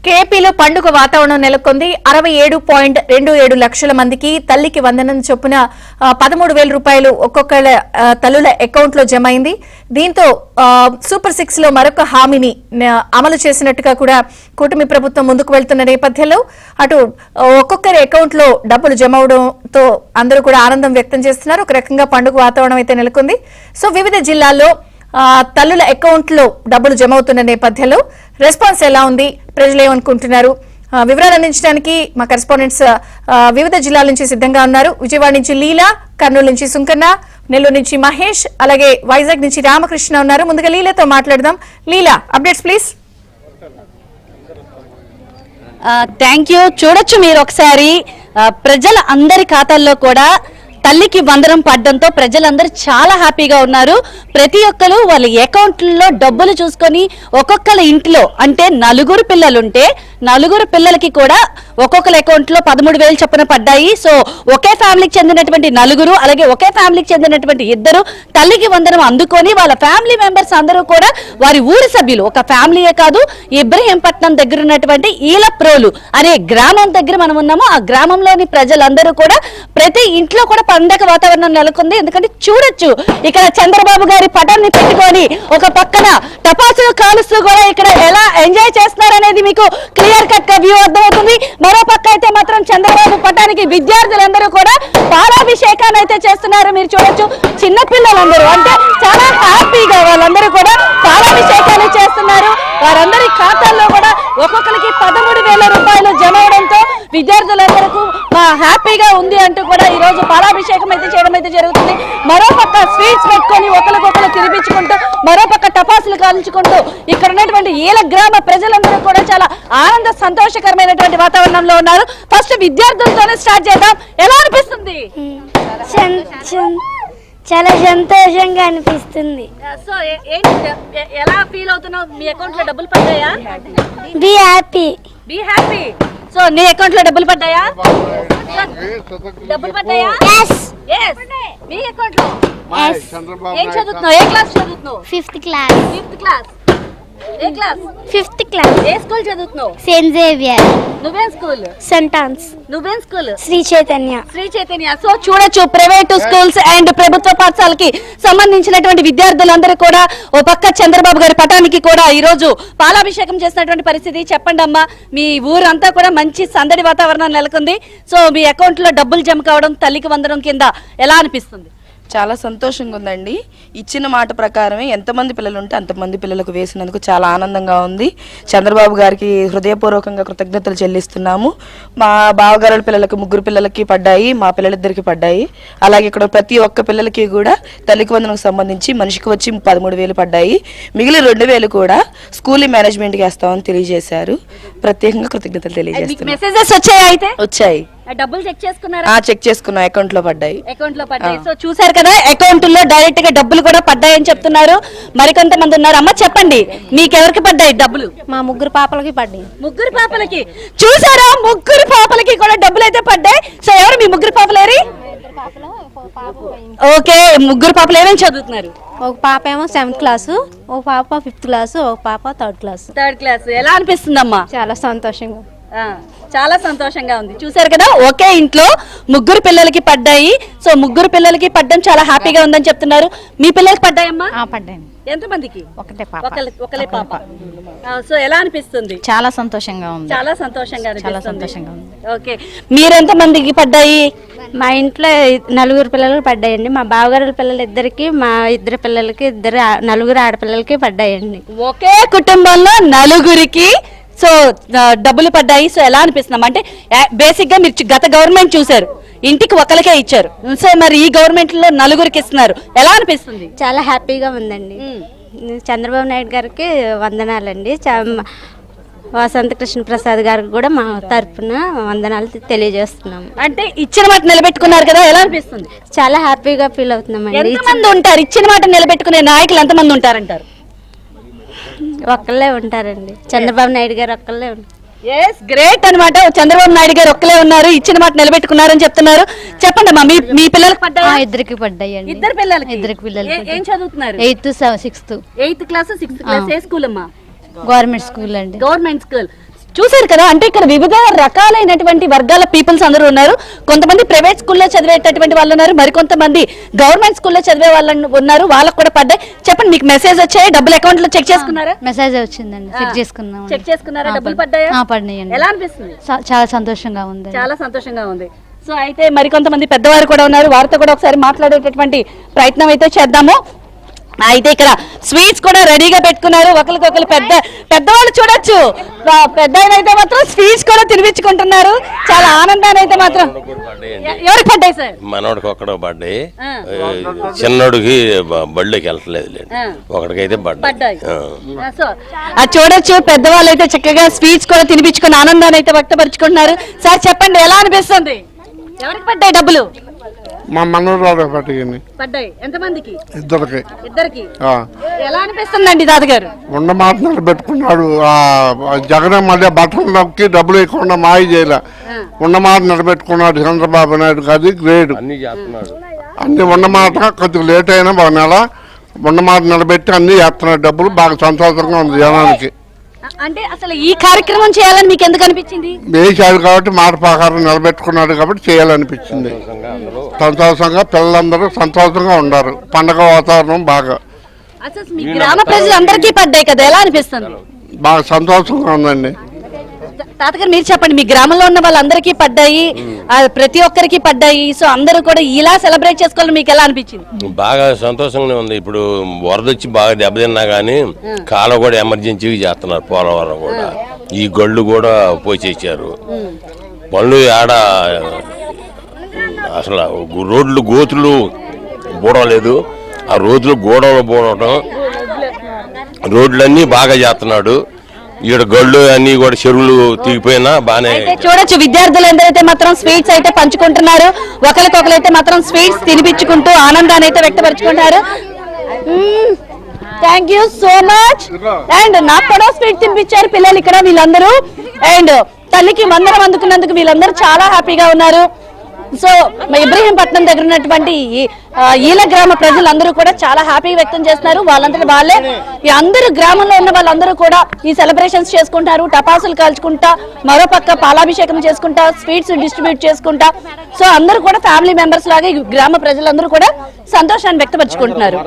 కేపీలో పండుగ వాతావరణం నెలకొంది. 67.27 లక్షల మందికి తల్లికి వందనం చొప్పున 13,000 రూపాయలు ఒక్కొక్కళ్ళ తల్లుల అకౌంట్ లో జమ అయింది. దీంతో సూపర్ 6 లో మరొక హామీని అమలు చేసినట్టుగా కూడా కూటమి ప్రభుత్వం ముందుకు వెళ్తున్న నేపథ్యంలో అటు ఒక్కొక్కరి అకౌంట్ లో డబ్బులు జమ అవడంతో అందరూ కూడా ఆనందం వ్యక్తం చేస్తున్నారు. ఒక రకంగా పండుగ వాతావరణం అయితే నెలకొంది. సో వివిధ జిల్లాల్లో తల్లుల అకౌంట్ లో డబ్బులు జమ అవుతున్న నేపథ్యంలో రెస్పాన్స్ ఎలా ఉంది, ప్రజలు ఏమనుకుంటున్నారు, వివరాలు అందించడానికి మా కరెస్పాండెంట్స్ వివిధ జిల్లాల నుంచి సిద్ధంగా ఉన్నారు. విజయవాడ నుంచి లీలా, కర్నూలు నుంచి సుంకన్న, నెల్లూరు నుంచి మహేష్, అలాగే వైజాగ్ నుంచి రామకృష్ణ ఉన్నారు. ముందుగా లీలాతో మాట్లాడదాం. లీలా, అప్డేట్స్ ప్లీజ్. Thank you. చూడొచ్చు మీరు ఒకసారి ప్రజల అందరి ఖాతాల్లో కూడా తల్లికి వందనం పడడంతో ప్రజలందరూ చాలా హ్యాపీగా ఉన్నారు. ప్రతి ఒక్కరు వాళ్ళ అకౌంట్లలో డబ్బులు చూసుకొని ఒక్కొక్కరి ఇంట్లో అంటే 4 పిల్లలుంటే 4 పిల్లలకి కూడా ఒక్కొక్కరి అకౌంట్ లో 13,000 చొప్పున పడ్డాయి. సో ఒకే ఫ్యామిలీకి చెందినటువంటి 4, అలాగే ఒకే ఫ్యామిలీకి చెందినటువంటి 2 తల్లికి వందనం అందుకొని వాళ్ళ ఫ్యామిలీ మెంబర్స్ అందరూ కూడా వారి ఊరి సభ్యులు, ఒక ఫ్యామిలీయే కాదు, ఇబ్రహీంపట్నం దగ్గర ఉన్నటువంటి ఈలప్రోలు అనే గ్రామం దగ్గర మనం ఉన్నాము. ఆ గ్రామంలోని ప్రజలందరూ కూడా ప్రతి ఇంట్లో కూడా పండగ వాతావరణం నెలకొంది. ఎందుకంటే చూడొచ్చు ఇక్కడ చంద్రబాబు గారి పటాన్ని పెట్టుకొని ఒక పక్కన టపాసులు కాలుస్తూ కూడా ఇక్కడ ఎలా ఎంజాయ్ చేస్తున్నారనేది మీకు క్లియర్ కట్ గా వ్యూ అర్థమవుతుంది. మరో పక్క అయితే మాత్రం చంద్రబాబు పటానికి విద్యార్థులందరూ కూడా పాలాభిషేకాన్ని అయితే చేస్తున్నారు. మీరు చూడొచ్చు చిన్నపిల్లలందరూ అంటే చాలా హ్యాపీగా వాళ్ళందరూ కూడా పాలాభిషేకాన్ని చేస్తున్నారు. వారందరి ఖాతాల్లో కూడా ఒక్కొక్కరికి 13,000 రూపాయలు జమ అవడంతో విద్యార్థులందరూ హ్యాపీగా ఉంది అంటూ కూడా ఈ రోజు పాలాభిషేకం అయితే చేయడం అయితే జరుగుతుంది. మరోపక్క స్వీట్స్ పెట్టుకొని ఒకరికొకరు తినిపించుకుంటూ, మరోపక్క టపాసులు కాల్చుకుంటూ ఇక్కడ ఉన్నటువంటి ఈల గ్రామ ప్రజలందరూ కూడా చాలా ఆనంద సంతోషకరమైనటువంటి వాతావరణంలో ఉన్నారు. ఫస్ట్ విద్యార్థులతోనే స్టార్ట్ చేద్దాం. ఎలా అనిపిస్తుంది? చాలా సంతోషంగా అనిపిస్తుంది. సో ఎలా ఫీల్ అవుతున్నావు? మీ అకౌంట్ లో డబ్బులు పడ్డాయా? Be happy. Be happy. So నీ అకౌంట్ లో డబ్బులు పడ్డాయా? డబ్బులు పడ్డాయా? yes yes మీ అకౌంట్ లో. yes ఏం చదువుతున్నావు? ఏ క్లాస్ చదువుతున్నావు? 5th class. 5th class. ఏ క్లాస్? 5th class. ఏ స్కూల్ చదువుతున్నావు? Saint Xavier. నువ్వేం స్కూల్? Saint Ann's. నువ్వేం స్కూల్? శ్రీ చైతన్య. శ్రీ చైతన్య. సో చూడొచ్చు ప్రైవేట్ స్కూల్స్ అండ్ ప్రభుత్వ పాఠశాలకి సంబంధించినటువంటి విద్యార్థులందరూ కూడా ఓ పక్క చంద్రబాబు గారి పటానికి కూడా ఈ రోజు పాలాభిషేకం చేసినటువంటి పరిస్థితి. చెప్పండి అమ్మా, మీ ఊరంతా కూడా మంచి సందడి వాతావరణం నెలకొంది. సో మీ అకౌంట్ లో డబ్బులు జమ కావడం తల్లికి వందనం కింద ఎలా అనిపిస్తుంది? చాలా సంతోషంగా ఉందండి. ఇచ్చిన మాట ప్రకారమే ఎంతమంది పిల్లలు ఉంటే అంతమంది పిల్లలకు వేసినందుకు చాలా ఆనందంగా ఉంది. చంద్రబాబు గారికి హృదయపూర్వకంగా కృతజ్ఞతలు చెల్లిస్తున్నాము. మా బావగారుల పిల్లలకు 3 పిల్లలకి పడ్డాయి, మా పిల్లలిద్దరికి పడ్డాయి. అలాగే ఇక్కడ ప్రతి ఒక్క పిల్లలకి కూడా తల్లికి వందనకు సంబంధించి మనిషికి వచ్చి 13,000 పడ్డాయి. మిగిలిన 2,000 కూడా స్కూల్ మేనేజ్మెంట్కి వేస్తామని తెలియజేశారు. ప్రత్యేకంగా కృతజ్ఞతలు తెలియజేస్తున్నాం. మెసేజెస్ వచ్చాయి? అయితే వచ్చాయి. డబ్బులు చెక్ చేసుకున్నారా? చెక్ చేసుకున్నా, అకౌంట్ లో పడ్డాయి. అకౌంట్ లో పడ్డాయి. సో చూసారు కదా, అకౌంట్ లో డైరెక్ట్ గా డబ్బులు కూడా పడ్డాయని చెప్తున్నారు. మరికొంతమంది ఉన్నారు. అమ్మ చెప్పండి, మీకెవరికి పడ్డాయి డబ్బులు? మా 3 పాపలకి పడ్డాయి. 3 పాపలకి. చూసారా, 3 పాపలకి కూడా డబ్బులు అయితే పడ్డాయి. సో ఎవరు మీ 3 పాపలేరి? ఓకే, 3 పాపలు ఏమేమి చదువుతున్నారు? ఒక పాప ఏమో 7th క్లాసు, ఒక పాప 5th క్లాసు, ఒక పాప 3rd క్లాసు. 3rd class. ఎలా అనిపిస్తుందమ్మా? చాలా సంతోషంగా. చాలా సంతోషంగా ఉంది. చూసారు కదా, ఒకే ఇంట్లో 3 పిల్లలకి పడ్డాయి. సో 3 పిల్లలకి పడ్డం చాలా హ్యాపీగా ఉందని చెప్తున్నారు. మీ పిల్లలకి పడ్డాయమ్మా? పడ్డాయి. ఎంతమందికి? ఒకటే పాప. ఒకలే పాప. సో ఎలా అనిపిస్తుంది? చాలా సంతోషంగా ఉంది. చాలా సంతోషంగా ఉంది. ఓకే, మీరెంత మందికి పడ్డాయి? మా ఇంట్లో 4 పిల్లలకు పడ్డాయండి. మా బావగారుల పిల్లలు ఇద్దరికి, మా 2 పిల్లలకి 4 ఆడపిల్లలకి పడ్డాయండి. ఒకే కుటుంబంలో 4కి సో డబ్బులు పడ్డాయి. సో ఎలా అనిపిస్తున్నాం అంటే బేసిక్ గా మీరు గత గవర్నమెంట్ చూసారు, ఇంటికి ఒకరికే ఇచ్చారు. సో మరి ఈ గవర్నమెంట్ లో 4కి ఇస్తున్నారు. ఎలా అనిపిస్తుంది? చాలా హ్యాపీగా ఉందండి. చంద్రబాబు నాయుడు గారికి వందనాలండి. వసంత కృష్ణ ప్రసాద్ గారికి కూడా మా తరఫున వందనాలు తెలియజేస్తున్నాము. అంటే ఇచ్చిన మాట నిలబెట్టుకున్నారు కదా, ఎలా అనిపిస్తుంది? చాలా హ్యాపీగా ఫీల్ అవుతున్నామండి. ఎంతమంది ఉంటారు ఇచ్చిన మాట నిలబెట్టుకునే నాయకులు? ఎంతమంది ఉంటారంటారు? ఒక్కళ్ళే ఉంటారండి, చంద్రబాబు నాయుడు గారు ఒక్కళ్ళే ఉంటారు. ఎస్, గ్రేట్ అన్నమాట. చంద్రబాబు నాయుడు గారు ఒక్కలే ఉన్నారు, ఇచ్చిన మాట నిలబెట్టుకున్నారని చెప్తున్నారు. చెప్పండి అమ్మా, మీ పిల్లలకు పడ్డాయా? 2కి పడ్డాయండి. 2 పిల్లలకి. 2 పిల్లలు. ఏం చదువుతున్నారు? 8th 6th. 8th class 6th class. ఏ స్కూల్ అమ్మా? గవర్నమెంట్ స్కూల్ అండి. Government school. చూశారు కదా, అంటే ఇక్కడ వివిధ రకాలైనటువంటి వర్గాల పీపుల్స్ అందరూ ఉన్నారు. కొంతమంది ప్రైవేట్ స్కూల్లో చదివేటటువంటి వాళ్ళు ఉన్నారు, మరికొంతమంది గవర్నమెంట్ స్కూల్లో చదివే వాళ్ళు ఉన్నారు. వాళ్ళకు కూడా పడ్డాయి. చెప్పండి, మీకు మెసేజ్ వచ్చాయి, డబ్బులు అకౌంట్ లో చెక్ చేసుకున్నారా? మెసేజ్ వచ్చిందండి, చెక్ చేసుకున్నాం. చెక్ చేసుకున్నారా? డబ్బులు పడ్డాయా? పడినాయండి. ఎలా అనిపిస్తుంది? చాలా సంతోషంగా ఉంది. చాలా సంతోషంగా ఉంది. సో అయితే మరికొంతమంది పెద్దవారు కూడా ఉన్నారు, వారితో కూడా ఒకసారి మాట్లాడేటటువంటి ప్రయత్నం అయితే చేద్దాము. అయితే ఇక్కడ స్వీట్స్ కూడా రెడీగా పెట్టుకున్నారు. ఒకరికొకరు పెద్దవాళ్ళు చూడొచ్చు, పెద్ద అయితే మాత్రం స్వీట్స్ కూడా తినిపించుకుంటున్నారు. చాలా ఆనందాన్ని అయితే మాత్రం. ఎవరికి పడ్డాయి సార్? మనోడికి ఒక్కడో పడ్డాయి, చిన్నోడికి బళ్ళకి వెళ్ళట్లేదు, ఒకడికైతే పడ్డాయి. సో అది చూడొచ్చు, పెద్దవాళ్ళు అయితే చక్కగా స్వీట్స్ కూడా తినిపించుకుని ఆనందాన్ని అయితే వ్యక్తపరుచుకుంటున్నారు. సార్ చెప్పండి, ఎలా అనిపిస్తుంది? ఎవరికి పడ్డాయి డబ్బులు? మా మనోరాలు పట్టుకుని పడ్డాయి. ఎంతమందికి? ఇద్దరికి. ఎలా అనిపిస్తుందండి తాతగారు? ఉన్న మాట నిలబెట్టుకున్నాడు. జగన్ మళ్ళీ బట్టలు నొక్కి డబ్బులు ఇవ్వకుండా మాయ చేయలే, ఉన్న మాట నిలబెట్టుకున్నాడు చంద్రబాబు నాయుడు. అది గ్రేడ్. అన్ని ఉన్న మాట కొద్దిగా లేట్ అయినా ఒక నెల ఉన్న మాట నిలబెట్టి అన్ని చేస్తున్నాడు. డబ్బులు బాగా సంతోషంగా ఉంది జనానికి. అంటే అసలు ఈ కార్యక్రమం చేయాలని మీకు ఎందుకు అనిపించింది? వేసాడు కాబట్టి మాట ప్రకారం నిలబెట్టుకున్నాడు కాబట్టి చేయాలనిపించింది. సంతోషంగా పిల్లలందరూ సంతోషంగా ఉన్నారు. పండగ వాతావరణం బాగా. అసలు మీ గ్రామ ప్రజలందరికీ పడ్డాయి కదా, ఎలా అనిపిస్తుంది? బాగా సంతోషంగా ఉందండి. తాతగారు మీరు చెప్పండి, మీ గ్రామంలో ఉన్న వాళ్ళందరికీ పడ్డాయి, ప్రతి ఒక్కరికి పడ్డాయి. సో అందరూ కూడా ఇలా సెలబ్రేట్ చేసుకోవాలని మీకు ఎలా అనిపించింది? బాగా సంతోషంగానే ఉంది. ఇప్పుడు వరద వచ్చి బాగా దెబ్బతిన్నా గానీ కాలం కూడా ఎమర్జెన్సీగా చేస్తున్నారు. పోలవరం కూడా ఈ గళ్ళు కూడా పోసేసారు. పనులు ఆడ అసలు రోడ్లు గోతులు బూడలేదు, ఆ రోజులు గోడలు బూడటం, రోడ్లన్నీ బాగా చేస్తున్నాడు. ఇక్కడ గళ్ళు అన్ని కూడా చెరువులు తీగిపోయినా బానే. చూడొచ్చు, విద్యార్థులు ఎందరైతే మాత్రం స్వీట్స్ అయితే పంచుకుంటున్నారు. ఒకరికొకరైతే మాత్రం స్వీట్స్ తినిపించుకుంటూ ఆనందాన్ని అయితే వ్యక్తపరుచుకుంటారు. Thank you so much. And నాకు కూడా స్వీట్ తినిపించారు పిల్లలు ఇక్కడ వీళ్ళందరూ. అండ్ తల్లికి వందనం అందుకున్నందుకు వీళ్ళందరూ చాలా హ్యాపీగా ఉన్నారు. సో ఇబ్రహీంపట్నం దగ్గర ఉన్నటువంటి ఈల గ్రామ ప్రజలందరూ కూడా చాలా హ్యాపీ వ్యక్తం చేస్తున్నారు. వాళ్ళందరూ వాళ్ళే ఈ అందరూ గ్రామంలో ఉన్న వాళ్ళందరూ కూడా ఈ సెలబ్రేషన్స్ చేసుకుంటారు, టపాసులు కాల్చుకుంటా, మరోపక్క పాలాభిషేకం చేసుకుంటా, స్వీట్స్ డిస్ట్రిబ్యూట్ చేసుకుంటా. సో అందరూ కూడా ఫ్యామిలీ మెంబర్స్ లాగా ఈ గ్రామ ప్రజలందరూ కూడా సంతోషాన్ని వ్యక్తపరుచుకుంటున్నారు.